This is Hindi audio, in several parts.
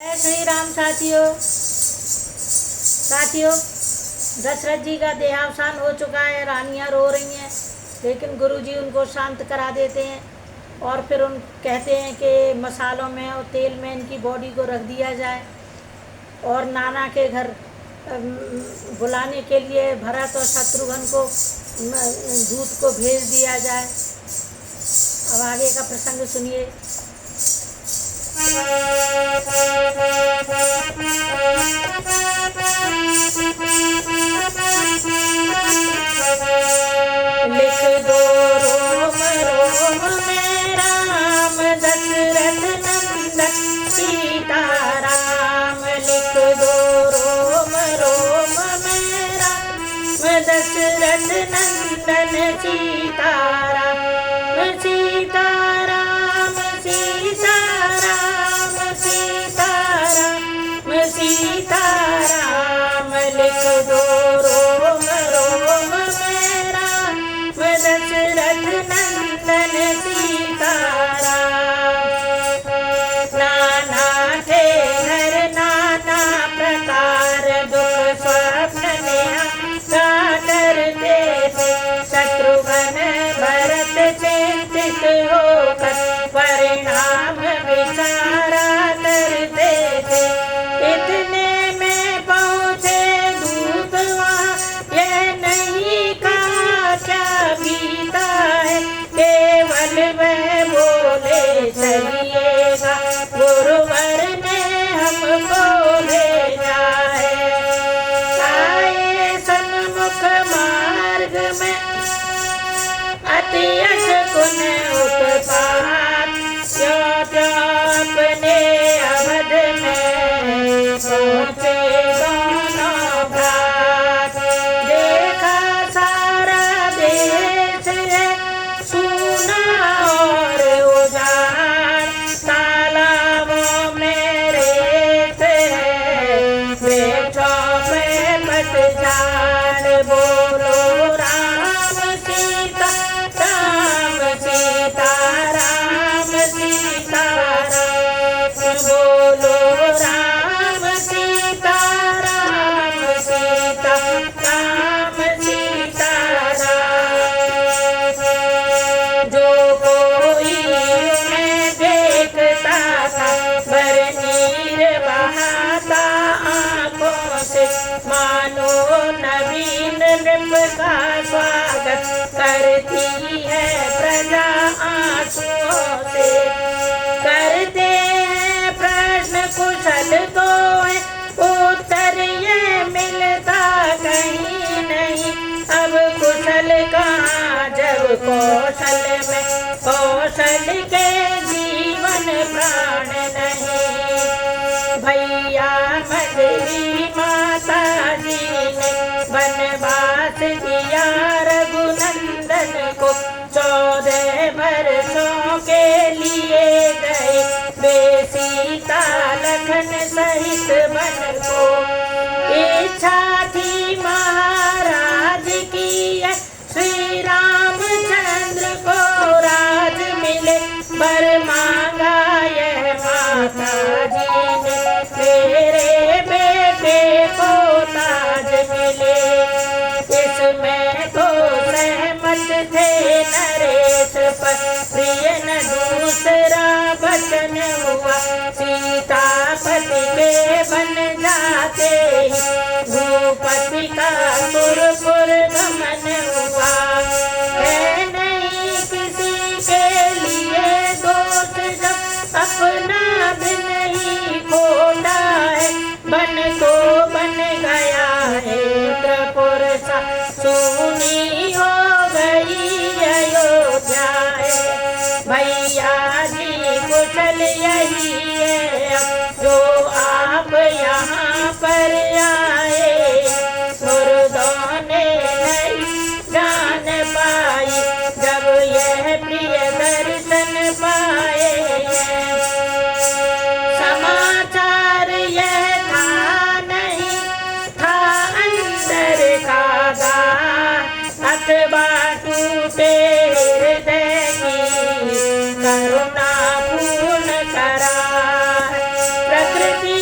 जय श्री राम साथियों, दशरथ जी का देहावसान हो चुका है। रानियां रो रही हैं, लेकिन गुरुजी उनको शांत करा देते हैं और फिर उन कहते हैं कि मसालों में और तेल में इनकी बॉडी को रख दिया जाए और नाना के घर बुलाने के लिए भरत और शत्रुघ्न को दूत को भेज दिया जाए। अब आगे का प्रसंग सुनिए। लिख दो रोम रोम में राम दशरथ नंदन सीताराम। लिख दो रोम रोम में राम दशरथ नंदन सीताराम। सीताराम सीताराम सीताराम सीताराम। लिख दो रोम रोम में राम दशरथ नंदन सीताराम। नाना थे घर नाना प्रकार दुख स्वप्न नेहा करते थे। शत्रुघ्न भरत चिंतित होकर परिणाम विचारा करते थे। इतने में पहुँचे दूत वहाँ, यह नहीं कहा क्या बीता है। केवल वह बोले चलिएगा, गुरुवर ने हमको भेजा है। आए सन्मुख मार्ग में अति अशकुन उत्पात। अपने अवध में पहुँचे दोनों भ्रात। देखा सारा देश है सूना और उजाड़। तालाबों में रेत है पेटों में पतझड़। बोलो राम सीता राम सीता राम सीताराम। बोलो राम सीता राम सीता राम सीताराम। जो कोई उन्हें देखता था बरनीर बहाता आँखों से। मानो नवीन नृप का स्वागत करती है प्रजा आंसुओं से। करते हैं प्रश्न कुशल तो है, उत्तर ये मिलता कहीं नहीं। अब कुशल कहाँ जब कौशल में कौशल के जीवन प्राण नहीं। भैया मझली माता जी ने वनवास दिया रघुनंदन को। 14 वर्षों के लिए गए वे सीता लखन सहित वन को। इच्छा थी महाराज की श्री रामचंद्र को राज मिले। वर मांगा यह माता जी ने, मेरे बेटे को ताज मिले। इसमें तो सहमत थे नरेश पर प्रिय न दूसरा वचन हुआ। सीतापति के बन जाते ही भूपति का सुरपुर गमन हुआ। है नहीं किसी के लिए दोष जब अपना भी नहीं खोटा है। बन तो बन गया है त्रिपुर सा, सुनी हो गई अयोध्या है। भैया जी कुशल यही है जो आप यहाँ पर आए। मुर्दों ने नहीं जान पाई जब यह प्रिय दर्शन पाए। समाचार यह था नहीं था अंदर का दान। अथवा टूटे हृदय की करुणा पूर्ण करा। प्रकृति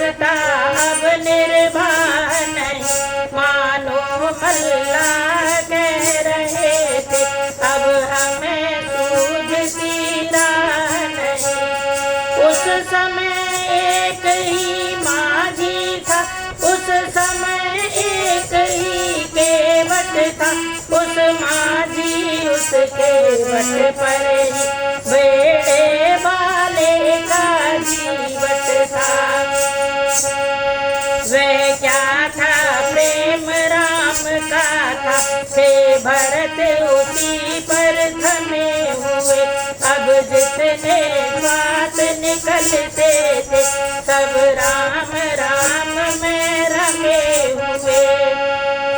सकता अब निर्वाह नहीं, मानो मल्लाह कह रहे थे अब हमें सूझती राह नहीं। उस समय एक ही माझी था, उस समय एक ही केवट था, उस माझी उस केवट पर ही बेड़े वाले का जीवट था। वह क्या था प्रेम राम का था, थे भरत उसी पर थमे हुए, अब जितने बात निकलते थे सब राम राम में रमे हुए।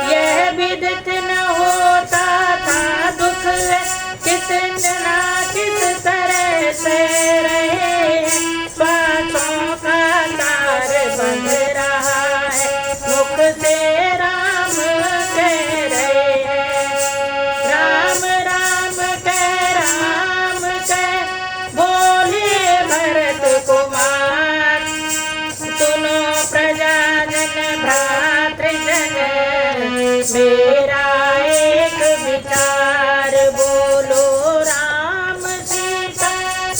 यह विदित न होता था दुख है कितना किस तरह से रहे, श्वासों का तार बंध रहा है, मुख से राम कह रहे हैं। राम राम कह बोले भरत कुमार, सुनो प्रजाजन भ्रातृजन, मेरा एक विचार, बोलो राम सीता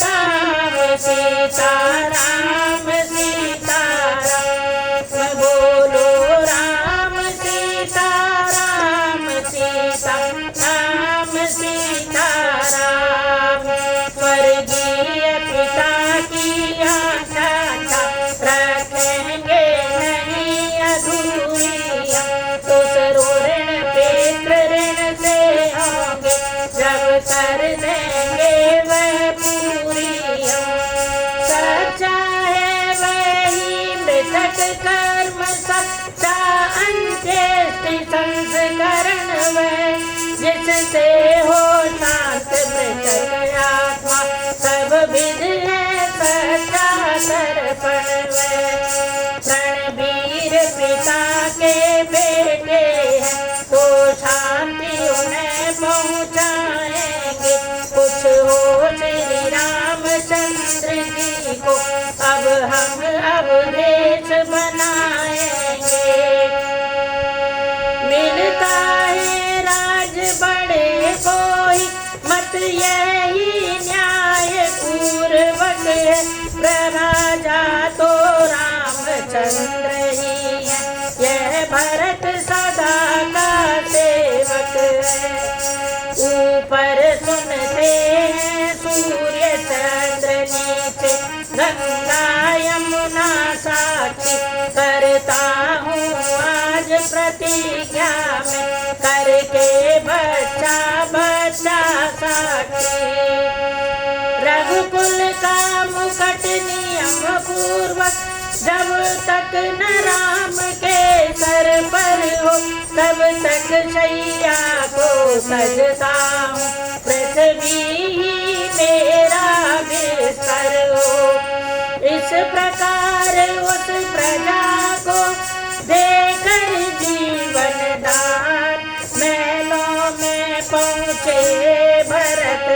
राम सीता राम सीता राम, बोलो राम सीता राम सीता राम सीता राम। स्वर्गीय पिता की आशा रखेंगे नहीं अधूरिया, उस ऋण पितृ ऋण से होंगे जब कर देंगे वह पूरिया। सच्चा है वही मृतक कर्म, सच्चा अंत्येष्टि संस्करण वह, जिससे हो शांत मृतक आत्मा, सब विध है सच्चा तर्पण वह। रणबीर पिता के बेटे हैं तो शांति उन्हें पहुँचाएंगे, कुछ हो श्री रामचंद्र जी को अब हम अवधेश बनाएंगे। मिलता है राज बड़े कोई मत यही न्याय पूर्वक है, प्रराजा तो रामचंद्र ही है, यह भरत सदा का सेवक है। ऊपर सुनते हैं सूर्य चंद्र, नीचे गंगा यमुना साक्षी, करता हूँ आज प्रतिज्ञा में करके बच्चा बच्चा साक्षी। रघुकुल का मुकुट नियम पूर्वक जब तक न राम के सर पर हो, तब तक शैया को सजता हूँ, पृथ्वी ही मेरा बिस्तर हो। इस प्रकार उस प्रजा को देकर जीवन दान, महलों में पहुँचे भरत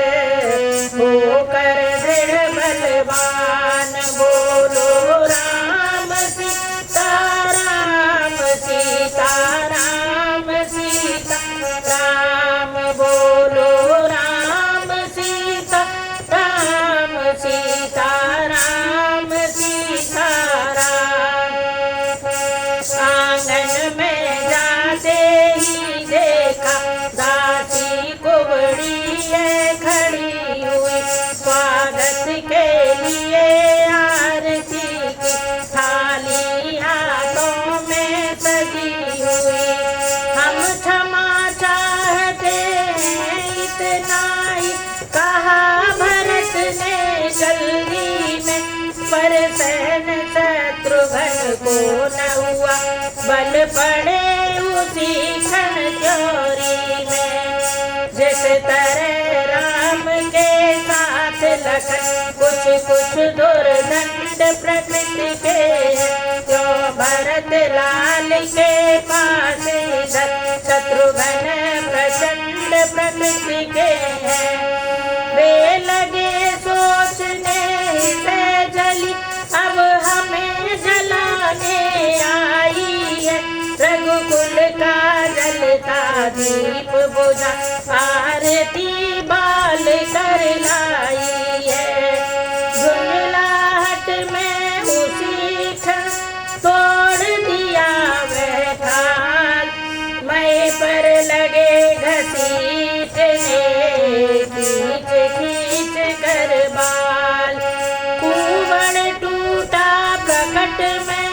होकर दृढ़ बलवान, बोलो राम सीता राम सीता राम सीता राम, बोलो राम सीता राम सीता राम सीता राम। आंगन में जाते ही देखा दासी कुबड़ी है खड़ी हुई, स्वागत के लिए आरती की थाली हाथों में सजी हुई। हम क्षमा चाहते हैं इतना ही कहा भरत ने जल्दी में, पर सहन शत्रुघ्न को न हुआ, बल पड़े उसी क्षण चोरी में। जिस तरह राम के साथ लखन कुछ दुर्दंड प्रकृति के हैं, जो भरत लाल के पास इधर शत्रुघ्न प्रचंड प्रकृति के हैं। वे लगे सोचने पे जली अब हमें जला दीप बुझा आरती बाल कर लाई है। झुंझलाहट में उसी क्षण तोड़ दिया वह थाल, मैं पर लगे घसीटने खींच खींच कर बाल। कुंवड़ टूटा प्रकट में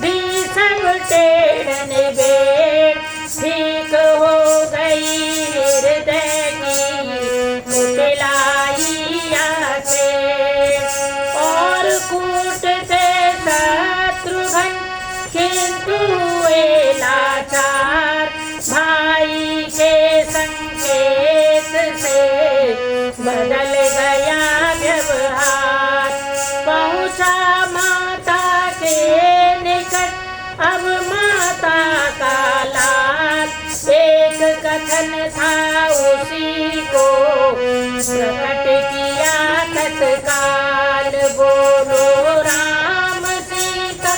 भी सब टेढ़न बेड़, ठीक हो गई हृदय की कुटिलाई आंखें। और कूटते शत्रुघ्न किंतु हुए लाचार, भाई के संकेत से बदल गया व्यवहार। पहुँचा माता के निकट अब माता का लाल, एक कथन था उसी को प्रकट किया तत्काल। बोलो राम सीता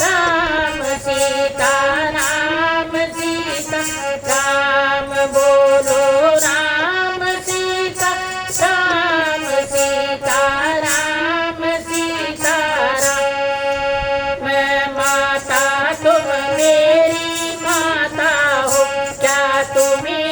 राम सीता राम सीता राम, बोलो राम सीता राम सीता राम सीता राम। मैं माता तुम मेरी माता हो, क्या तुम्ही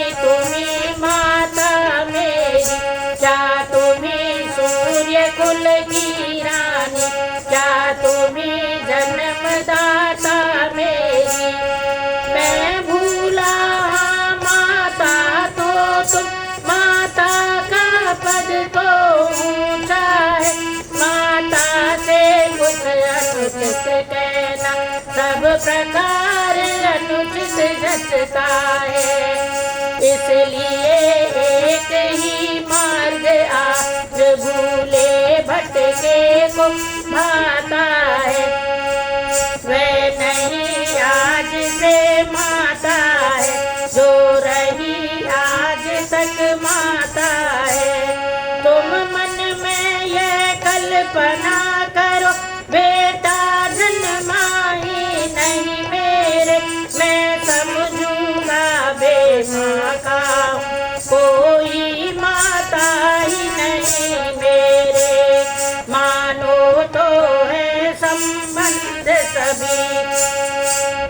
माता मेरी, क्या तुम्ही सूर्य कुल की रानी, क्या तुम्ही जन्मदाता मेरी। मैं भूला माता तो तुम, माता का पद तो ऊंचा है, माता से कुछ अनुचित कहना सब प्रकार अनुचित जचता है। इसलिए एक ही मार्ग आज भूले भटके को भाता है, वह नहीं आज से माता है जो रही आज तक माता है। तुम मन में यह कल्पना करो बेटा जन्मा ही नहीं मेरे, मैं समझूंगा बेमाँ का हूँ, कोई माता ही नहीं मेरे। मानो तो है संबंध सभी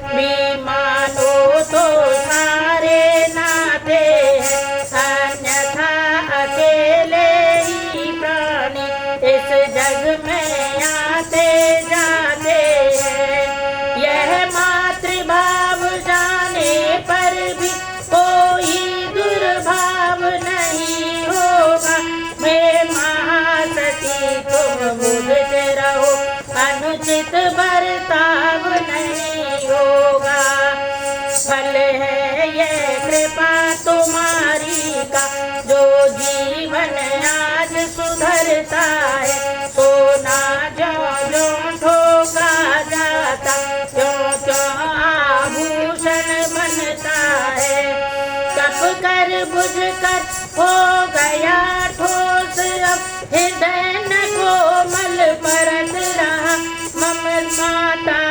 भी, मानो तो सारे नाते हैं, अन्यथा अकेले ही प्राणी इस जग में आते जाते हैं। यह मातृभाव जाने पर भी कोई दुर्भाव नहीं होगा। मैं महासती तुम मुझसे रहो, अनुचित बर्ताव नहीं होगा। फल है यह कृपा तुम्हारी का, जो जीवन आज सुधरता है। सोना ज्यों ज्यों ठोका जाता, त्यों त्यों आभूषण बनता है। तप कर बुझ कर हो गया ठोस, अब हृदय न कोमल परत रहा, मम माता